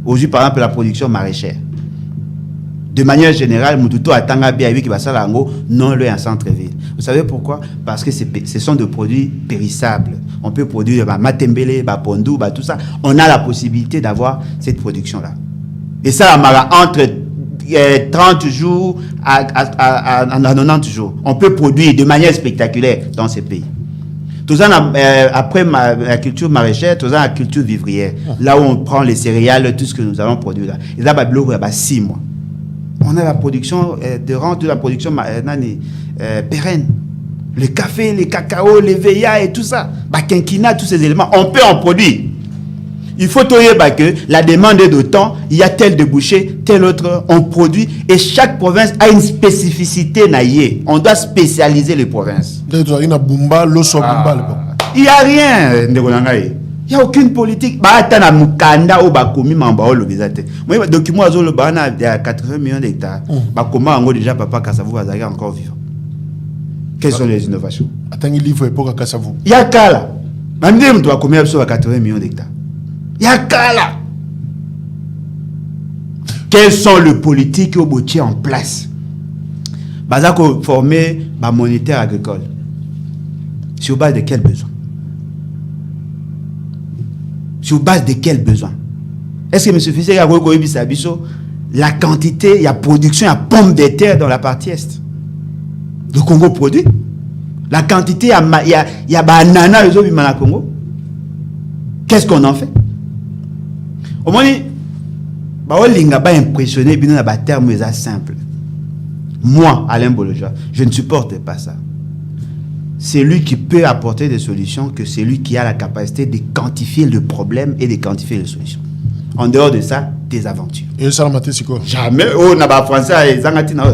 Aujourd'hui, par exemple, la production maraîchère. De manière générale, Moutoutou a Tangabia qui va ça non le en centre-ville. Vous savez pourquoi? Parce que ce sont des produits périssables. On peut produire matembele, pondou, tout ça. On a la possibilité d'avoir cette production-là. Et ça, entre 30 jours à 90 jours. On peut produire de manière spectaculaire dans ces pays. Tout ça, après la culture maraîchère, tout ça, la culture vivrière. Là où on prend les céréales, tout ce que nous allons produire là. Et là, il y a 6 mois. On a la production de rente, la production pérenne. Le café, les cacao, les veillas et tout ça. Quinquina, tous ces éléments, on peut en produire. Il faut que la demande est d'autant, il y a tel débouché, tel autre, on produit. Et chaque province a une spécificité naïe. On doit spécialiser les provinces. Il n'y a rien, il n'y a aucune politique. Il y a document il y a 80 millions d'hectares. Comment déjà papa Kassavou va encore vivre? Quelles sont les innovations? Il y a Kala. Même toi, combien de 80 millions d'hectares? Il y a Kala. Quelles sont les politiques au boutier en place? Bazako former un monétaire agricole. Sur base de quels besoins? Sur base de quels besoins? Est-ce que M. Fissé a reconnu la quantité, il y a production, il y a pommes de terre dans la partie est? Le Congo produit. La quantité, il y a banana au Congo. Qu'est-ce qu'on en fait? Au moins, il n'y a pas impressionné, il y a un terme simple. Moi, Alain Bolojoa, je ne supporte pas ça. C'est lui qui peut apporter des solutions, que c'est lui qui a la capacité de quantifier le problème et de quantifier les solutions. En dehors de ça, des aventures. Et ça, c'est quoi? Jamais. Oh, n'a pas français, Zangatina.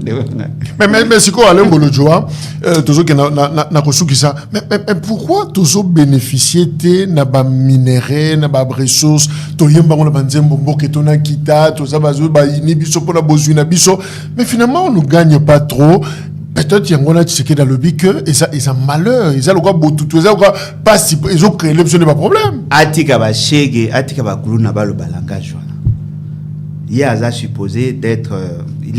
Mais c'est quoi Alain Bolojoa? Mais pourquoi tous bénéficier de ba minéraux, de ba ressources, mais finalement on ne gagne pas trop. Peut-être qu'il y a un qui dans le but que ils ont malheur, ils ont pas si ils ont créé l'option de pas problème. Atika ba shege, atika ba kuluna ba le balangage. Il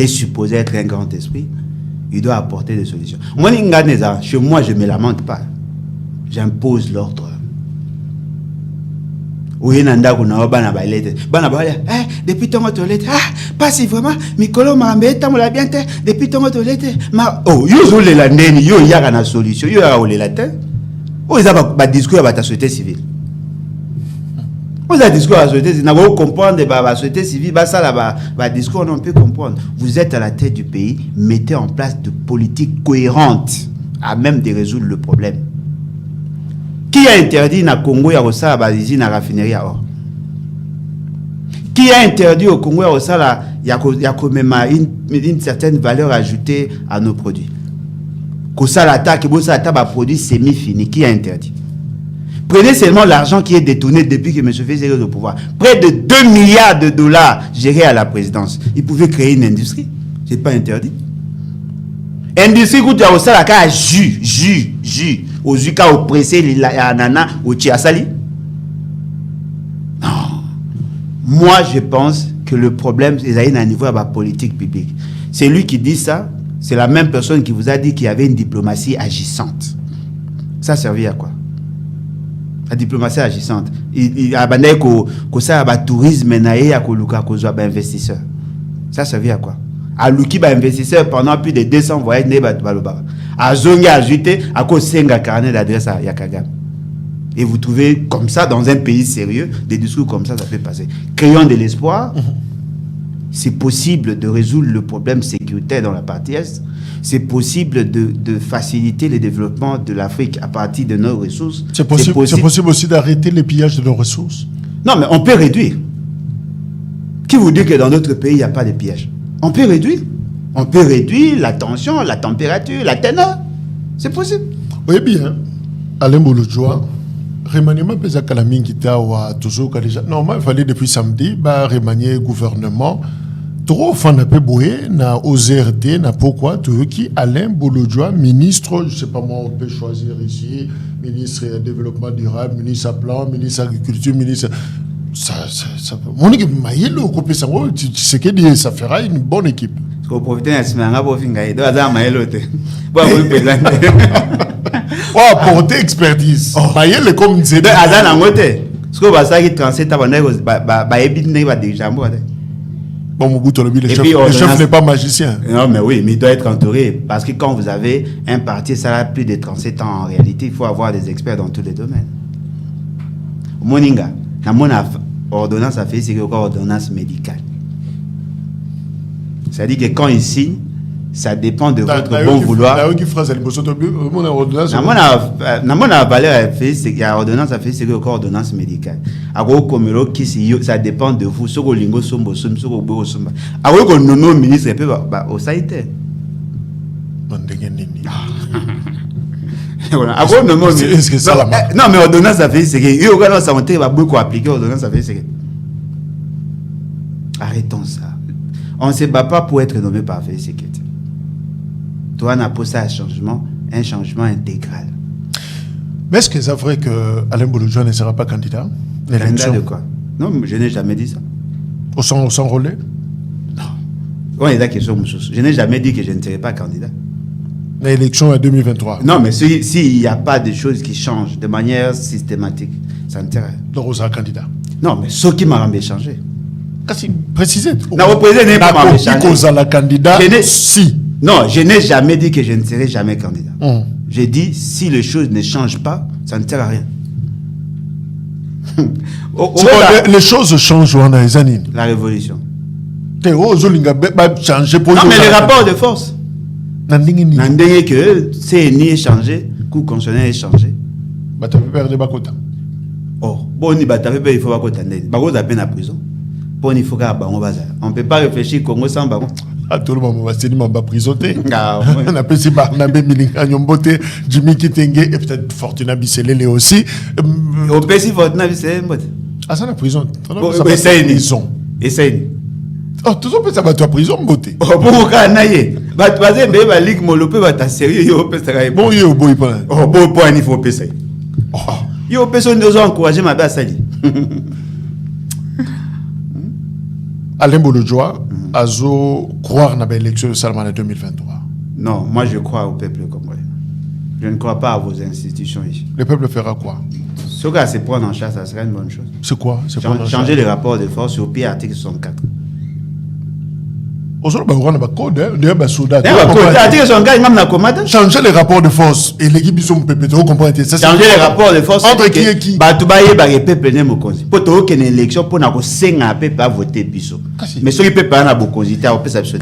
est supposé être un grand esprit. Il doit apporter des solutions. Moi, chez moi, je ne me lamente pas. J'impose l'ordre. Oui, depuis ton toilette, pas si vraiment, Mikolo m'a l'a bien depuis ton toilette. Oh, yo les landeni, yo y a une solution, yo a les latins. Oh, ils ont un discours à la société civile. Vous avez un discours à la société civile, vous comprenez la société civile, ça discours on peut comprendre. Vous êtes à la tête du pays, mettez en place de politiques cohérentes à même de résoudre le problème. Qui a interdit na Congo ya Rosa la usine à raffinerie à or? Qui a interdit au Congo ya Rosa ya une certaine valeur ajoutée à nos produits? Kosala ta produit semi-fini. Qui a interdit? Prenez seulement l'argent qui est détourné depuis que M. Fizé est au pouvoir. Près de 2 milliards de dollars gérés à la présidence. Il pouvait créer une industrie. Ce n'est pas interdit. Industrie où tu as aussi la jus. aux Zuka oppressé la nana au Chiasali. Non. Moi, je pense que le problème, c'est à un niveau de la politique publique. C'est lui qui dit ça, c'est la même personne qui vous a dit qu'il y avait une diplomatie agissante. Ça servait à quoi? La diplomatie agissante. Il a abandonné que ça a tourisme et à Koluka que soit investisseur. Ça servait à quoi? À Luki investisseur pendant plus de 200 voyages ne baloba. À Zongi ajouté à cause senga carnet d'adresse à Yakagam. Et vous trouvez comme ça dans un pays sérieux des discours comme ça peut passer. Créons de l'espoir. C'est possible de résoudre le problème sécuritaire dans la partie Est. C'est possible de faciliter le développement de l'Afrique à partir de nos ressources. C'est possible aussi d'arrêter les pillages de nos ressources. Non, mais on peut réduire. Qui vous dit que dans notre pays, il n'y a pas de pillages? On peut réduire. On peut réduire la tension, la température, la teneur. C'est possible. Oui, bien. Alain Bouloudjoua, remaniement pesa kalamin kita wa toujours déjà. Normalement, il fallait depuis samedi remanier gouvernement. Trop fan a peu boué na OZRT na pourquoi tout qui Alain Bouloudjoua, ministre, je sais pas moi, on peut choisir ici, ministre développement durable, ministre plan, ministre agriculture, ministre. Ça mon équipe maïlo coupé ça, tu sais que ça fera une bonne équipe. Ko profiter na simanga bo finga do azama maïlo te. Bon vous présenter. Oh, apporter expertise. Maïlo comme c'est azana ngote. Ce que va ça qui 37 abonnés ba ebit ne ba déjà mo. Bon, le chef n'est pas magicien. Non, mais oui, mais il doit être entouré. Parce que quand vous avez un parti, ça a plus de 37 ans en réalité, il faut avoir des experts dans tous les domaines. Moninga, dans mon ordonnance à faire, c'est une ordonnance médicale. C'est-à-dire que quand il signe, ça dépend de votre bon vouloir. Dans mon valeur, c'est qu'il y a ordonnance à faire, c'est une ordonnance médicale. Ça dépend de vous. Ce que lingo sombo som, ce que bobo somba. Alors que nous ministre peut au saïté. Est-ce que ça la marque? Non, mais ordonnance à faire, c'est que il y a une santé va beaucoup appliquer ordonnance à faire, c'est que arrêtons ça. On ne se bat pas pour être nommé par faire sécurité. Toi, on a posé un changement intégral. Mais est-ce que c'est vrai que Alain Bouloudjoua ne sera pas candidat? Candidat de quoi? Non, je n'ai jamais dit ça. Au sans relais? Non. On est d'accord sur je n'ai jamais dit que je ne serai pas candidat. L'élection en 2023? Non, mais s'il n'y a pas de choses qui changent de manière systématique, ça ne sert à rien. Donc, on sera candidat? Non, mais ce qui m'a changé. Précisez. Non, vous précisez pas m'a changé. Qu'on sera candidat si. Non, je n'ai jamais dit que je ne serai jamais candidat. J'ai dit, si les choses ne changent pas, ça ne sert à rien. Les choses changent dans les années. La révolution. Non, mais les rapports de force. Nandenge que CNI est changé, coup constitutionnel est changé. Tu peux perdre Bakota. Oh, bon, il faut Bakota. Bakota a peine à prison. Bon, il faut qu'on on ne peut pas réfléchir Congo sans Bakota. À tout le monde, c'est une prisonnier. On a pu Barnabé Milinga Nyombote, Jimmy Kitenge et peut-être Fortuna Bisselele aussi. Au PC Fortuna Bisselele. Ah, ça la prison. Essaye. Oh, tout ça peut ça va toi prison beauté. Oh, bon cas naïe. Bah tu vas dire bah ligue molopé va ta sérieux yo peut ça. Bon yo boy pas. Oh, bon point il faut payer. Oh, yo personne nous encourager ma base sali. Alain Bouloudjoua azo croire dans l'élection de Salman en 2023. Non, moi je crois au peuple congolais. Je ne crois pas à vos institutions ici. Le peuple fera quoi? Ce gars se prendre en charge, ça serait une bonne chose. C'est quoi? Changer les rapports de force au pied article 64. Changer les rapports de force et l'équipe ils sont pépé. Changer les rapports de force entre qui et qui? Batubaye ba peuple ne mokonzi. Pour to que une élection pour na ko senga peuple à voter biso. Mais ce qui peuple na bokonzi ta opesa biso.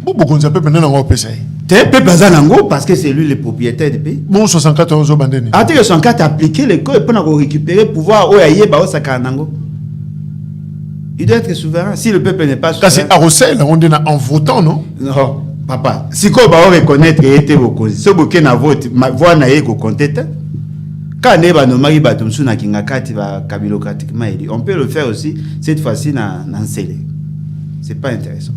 Bokonzi peuple na ngo opesa. Te peuple zanango parce que c'est lui le propriétaire du pays. Bon 74 au bandeni. Article 64 appliquer les codes pour na récupérer pouvoir o yaye ba o sakanango. Il doit être souverain. Si le peuple n'est pas souverain. C'est à Rossel, on dit en votant, non? Non, papa. Si on va reconnaître qu'il était beaucoup, si on a voté, voix n'a pas compté. Quand on va nommer Batumsu na Kingakati va kabilokratiquement élu, on peut le faire aussi cette fois-ci dans Ncélé. C'est pas intéressant.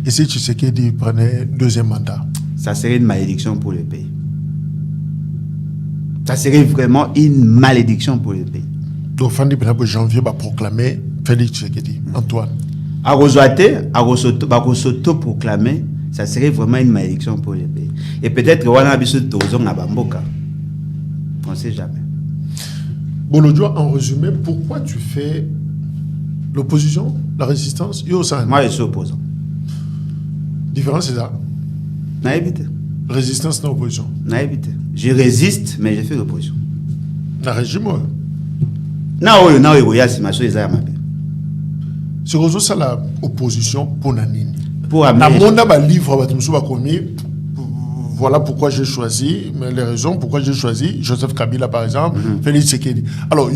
Et si Tshisekedi prenait deuxième mandat? Ça serait une malédiction pour le pays. Ça serait vraiment une malédiction pour le pays. Donc, fin de janvier, va proclamer Félix Tshisekedi. Antoine. À s'auto-proclamer, ça serait vraiment une malédiction pour le pays. Et peut-être qu'on a besoin de on ne sait jamais. Bolodjoa, en résumé, pourquoi tu fais l'opposition, la résistance? Moi, je suis opposant. Différence, c'est ça? Non, évité. Résistance, non opposition. Non, évité. Je résiste, mais je fais l'opposition. Le régime, oui. Non, c'est ma chose, c'est ça l'opposition pour Nanini. Pour amener. Livre, voilà pourquoi j'ai choisi, mais les raisons pourquoi j'ai choisi Joseph Kabila par exemple, Félix Tshisekedi. Alors,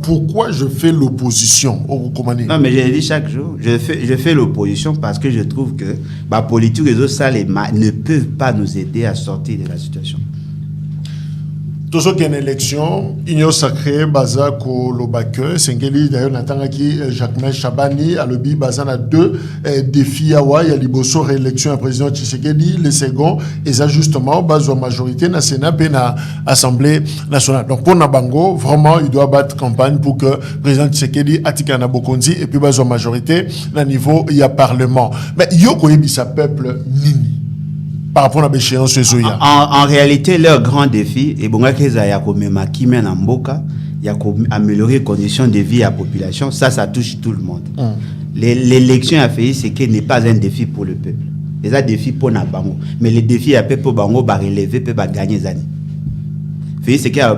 pourquoi je fais l'opposition au Komani? Non, mais je le dis chaque jour, je fais l'opposition parce que je trouve que la politique des autres salles ne peuvent pas nous aider à sortir de la situation. Tout ce qui est une élection, Union Sacrée, Bazako, Lobake, Sengeli, d'ailleurs, Natangaki, Jacques Chabani, Alobi, Bazan a deux défis à Wa, il y a l'Iboso réélection à président Tshisekedi, le second, et ajustements, base majorité, na Sénat, puis na Assemblée nationale. Donc, pour Nabango, vraiment, il doit battre campagne pour que président Tshisekedi, Atika Nabokonzi, et puis base majorité, na niveau, il y a Parlement. Mais, Yoko Ebisa peuple, Nini. Par rapport à l'échéance en réalité, leur grand défi, et bon, il y a améliorer les conditions de vie à la population. Ça touche tout le monde. L'élection a fait, c'est qu'elle n'est pas un défi pour le peuple. C'est un défi pour Nabango. Mais le défi à peuple Bango va relever, peut gagner des années. C'est qu'il y a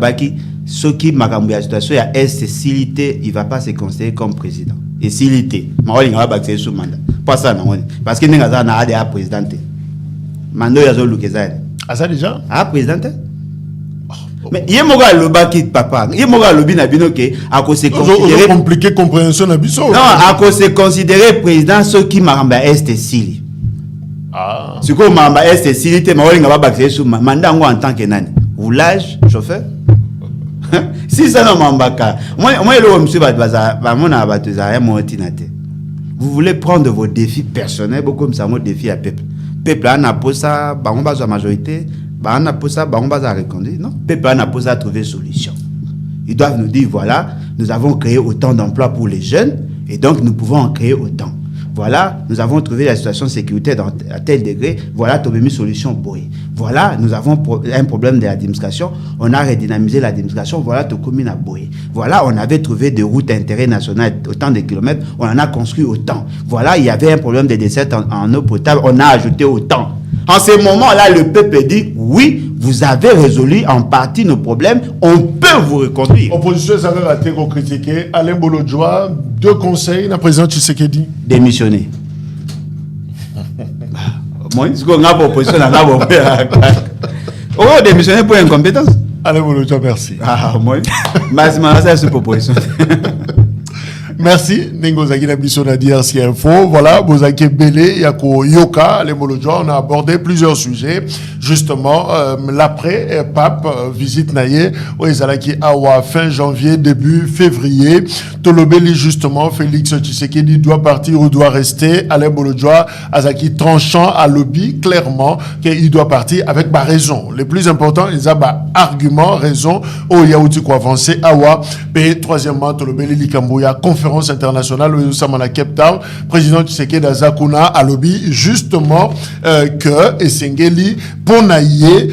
ceux qui m'ont la situation, il y a est-cilité, il ne va pas se considérer comme président. Et s'ilité, il va pas sous mandat. Pas ça, non. Parce qu'il n'y a pas de président. Mando yazo lukezani. Ah ça déjà? Ah président. Mais il y a moga le baki papa. Il y a moga le bina bino que à cause se considérer compliqué compréhension na biso. Non, à cause se considérer président ceux qui maramba est sili. Ah. Ce que maramba est sili te mawali ngaba bakse sous mandat ngo en tant que nani. Roulage, chauffeur. Si ça non mambaka. Moi le monsieur baza ba mona batuza ya motinate. Vous voulez prendre vos défis personnels beaucoup comme ça mon défi à peuple. Peuple a posé ça, on va à la majorité, on a posé ça, on va à reconduire. Non, peuple a posé à trouver solution. Ils doivent nous dire voilà, nous avons créé autant d'emplois pour les jeunes et donc nous pouvons en créer autant. Voilà, nous avons trouvé la situation de sécurité à tel degré. Voilà, tu as mis solution boy. Voilà, nous avons un problème de l'administration. On a redynamisé l'administration. Voilà, tu as commune à boy. Voilà, on avait trouvé des routes d'intérêt national, autant de kilomètres. On en a construit autant. Voilà, il y avait un problème de décès en eau potable. On a ajouté autant. En ce moment-là, le peuple dit oui, vous avez résolu en partie nos problèmes. On peut vous reconduire. Opposition, ça va rater qu'on critique. Alain Bolodjoa, deux conseils, le président Tshisekedi. Démissionner. Moi, ce qu'on a pour opposition, on a pour démissionner pour incompétence. Alain Bolodjoa, merci. Ah, moi, c'est une proposition. Merci. Nengozaki Nabiso na DRC Info. Voilà, Bozaki Belé, Yako Yoka, les Molodjoa. On a abordé plusieurs sujets. Justement, l'après pape visite Naye, Oezalaki Awa, fin janvier, début février. Tolobeli, justement, Félix Tshisekedi doit partir ou doit rester. Alain Bolodjoa, Azaki tranchant à lobby, clairement, qu'il doit partir avec ma raison. Le plus important, ils ont argument, raison, au Yaouti ko avancer, Awa. Et troisièmement, Tolobeli Likambouya, conférence internationale où nous sommes à Cape Town, président Tshisekedi Azakuna a lobby justement que Esengeli Ponaye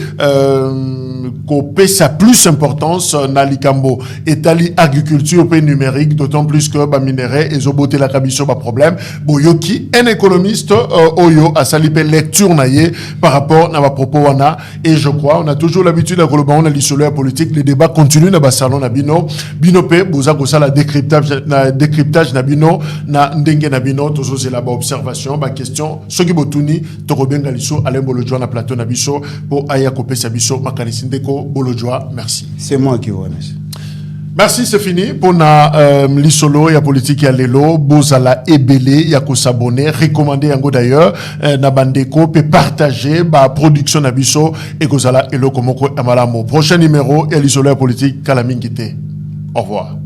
qu'on sa plus importance dans l'Ikambo et agriculture au pays numérique, d'autant plus que ba minerai et zoboté la kabiso ba problème. Boyoki, un économiste Oyo a salipé lecture naïe par rapport à ma propos wana et je crois on a toujours l'habitude à Colombo on a l'isolé politique les débats continuent dans salon na bino pe boza kosa la décryptage na bino na ndenge na bino toujours c'est là-bas observation ba question ce qui botuni to robenga liso Alain Bolodjoa na plateau na biso pour aya kopé sa biso makanisinde Bolodjoa, merci. C'est moi qui vous remercie. Merci, c'est fini. Pour na l'isolo, il y a politique, il y a l'élo, bozala ebele, il y a ko s'abonner, recommander yango d'ailleurs, na bandeko, peut partager, ba production nabiso, et kozala elo komoko amalamo. Prochain numéro, il y a l'isolo, il y a politique, kalamingite. Au revoir.